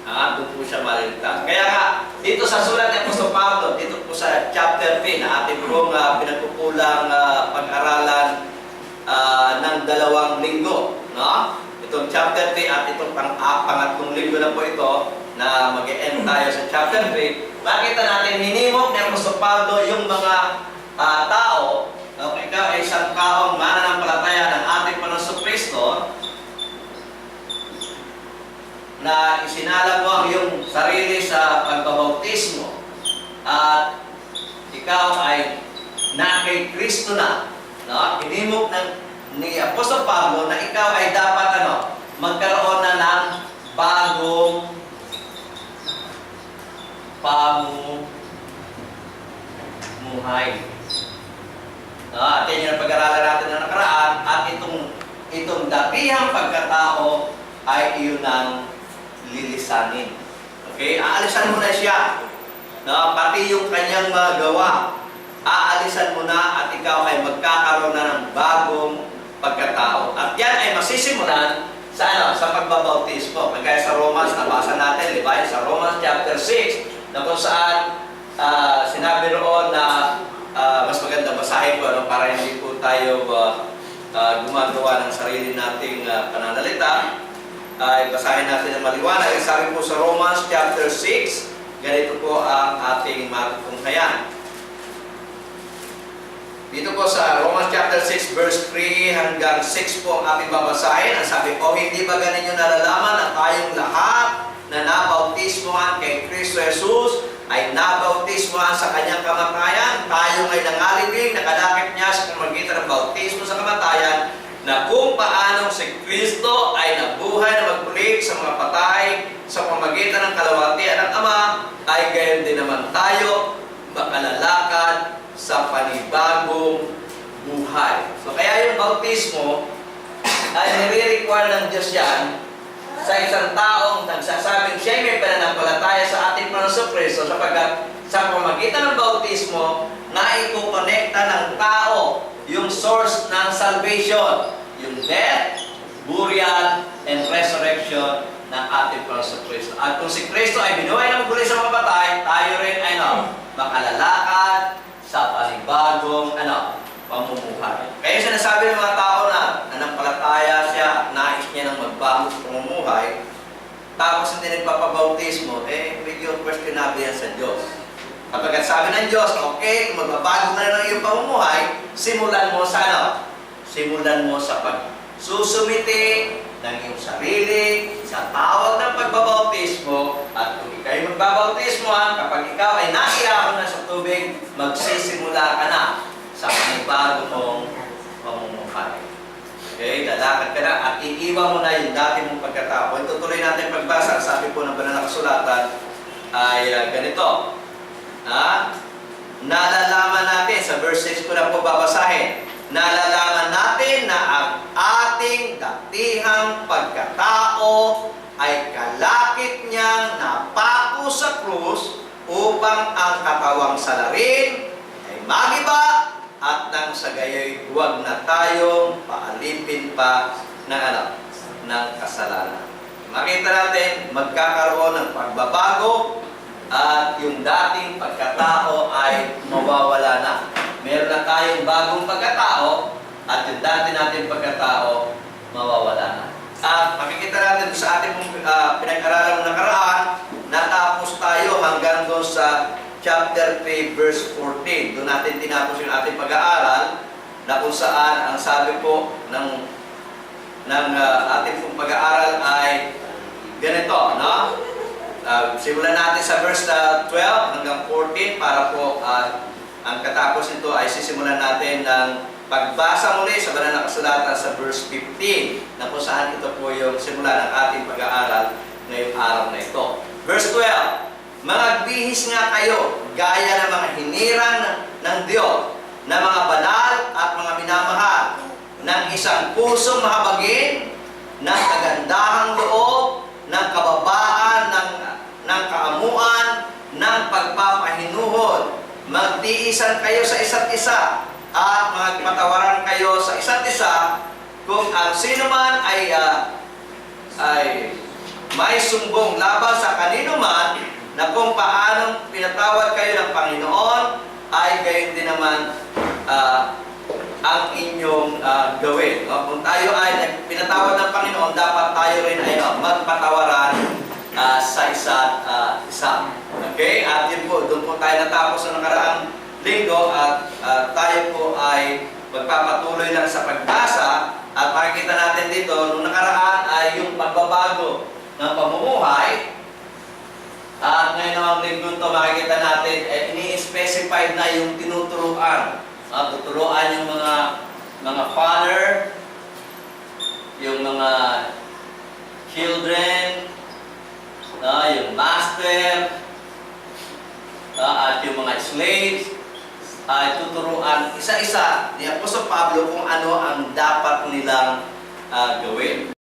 Doon po siya maliligtas. Kaya nga, dito sa sulat ni Apostol Pablo, dito po sa chapter 3 na ating pong pinagpupulang pag-aralan ng 2 linggo. No? Itong chapter 3 at itong pangatlong linggo na po ito na mag-e-end tayo sa chapter 3. Makita natin, hinimok ni Apostol Pablo yung mga tao, ikaw ay isang taong mananampalataya ng ating Panginoong Kristo, na isinalang mo ang iyong sarili sa pagbabautismo at ikaw ay na kay Kristo na. No? Hinimok ni Apostol Pablo na ikaw ay dapat magkaroon na ng bagong pamumuhay. Atin yung pag-aralan natin na nakaraan at itong dakihang pagkatao ay iyon ang lilisanin. Okay? Aalisan mo na siya. No? Pati yung kanyang magawa, aalisan mo na at ikaw ay magkakaroon na ng bagong pagkatao. At yan ay masisimulan sa pagbabautismo. Kaya sa Romans, nabasa natin, di ba? Sa Romans chapter 6, na kung saan sinabi roon na mas maganda basahin ko para hindi po tayo gumagawa ng sarili nating pananalita. Basahin natin ang maliwanag. Sabi po sa Romans chapter 6, ganito po ang ating matutunghayan. Dito po sa Romans chapter 6 verse 3 hanggang 6 po ang ating babasahin. Ang sabi po, hindi ba ganin nyo nalalaman na tayong lahat na nabautismohan kay Kristo Jesus ay nabautismohan sa kanyang kamatayan? Tayo ay nangalibing, nakadakip niya sa pamamagitan ng bautismo sa kamatayan, na kung paanong si Kristo ay nabuhay na magpulik sa mga patay sa pamamagitan ng kalawatian ng Ama, ay gayon din naman tayo makalalakad sa panibagong buhay. So kaya yung bautismo ay nire-require ng Diyos yan sa isang taong nagsasabing siya may pananampalataya sa ating Panginoong Kristo, sapagkat sa pamamagitan ng bautismo na ikokonekta ng tao yung source ng salvation, yung death, burial, and resurrection ng ating Panginoong Kristo. At kung si Kristo ay binuhay na maguli sa mga patay, tayo rin ay makalalakad sa panibagong pamumuhay. Kaya sinasabi ng mga tao na nanampalataya siya at nais niya ng magbago sa pamumuhay, tapos hindi nagpapabautismo, medyo questionable yan sa Diyos. Kapag sabi ng Diyos, okay, kung magbabago ka na ng iyong pamumuhay, simulan mo sa Simulan mo sa pagsusumite ng iyong sarili sa tawag ng pagbabautismo, at kung ikaw ay magbabautismo, kapag ikaw ay naiyakan na sa tubig, magsisimula ka na sa panibagong mong pamumuhay. Okay, lalakad ka na at iiwan mo na yung dati mong pagkatao. Tutuloy natin pagbasa. Sabi po ng banal na kasulatan ay ganito. Nalalaman natin, sa verse 6 ko na po babasahin, nalalaman natin na ang ating datihang pagkatao ay kalakip niyang napako sa krus upang ang katawang salarin ay magiba, at nang sa gayoy huwag na tayong paalipin pa ng kasalanan. Makita natin, magkakaroon ng pagbabago at yung dating pagkatao ay mawawala na. Meron na tayong bagong pagkatao at yung dati nating pagkatao mawawala na. At makikita natin sa ating pinag-aralan ng nakaraan, natapos tayo hanggang doon sa chapter 3 verse 14. Doon natin tinapos yung ating pag-aaral na kung saan ang sabi po ng ating pong pag-aaral ay ganito, no? Simulan natin sa verse 12 hanggang 14 para po ang katapos nito ay sisimulan natin ng pagbasa muli sa banal na kasulatan sa verse 15 na kung saan ito po yung simula ng ating pag-aaral ngayong araw na ito. Verse 12, Magbihis nga kayo gaya ng mga hinirang ng Diyos, na mga banal at mga minamahal, ng isang pusong mahabagin, ng kagandahang loob, ng kababaan, ng kaamuan, ng pagpapahinuhol. Magtiisan kayo sa isa't isa at magpatawaran kayo sa isa't isa, kung ang sino man ay may sumbong laban sa kanino man na kung paanong pinatawad kayo ng Panginoon, ay gayon din naman ang inyong gawin. No? Kung tayo ay pinatawad ng Panginoon, dapat tayo rin ay magpatawaran sa isa't isa. Okay? At yun po, doon po tayo natapos sa nakaraang linggo at tayo po ay magpapatuloy lang sa pagbasa at makikita natin dito, nung nakaraan ay yung pagbabago ng pamumuhay. At ngayon namang linggo ito, makikita natin, ini-specify na yung tinuturuan. Tuturuan yung mga father, yung mga children, yung master, at yung mga slaves, ay tuturuan isa-isa ni Apostol Pablo kung ano ang dapat nilang gawin.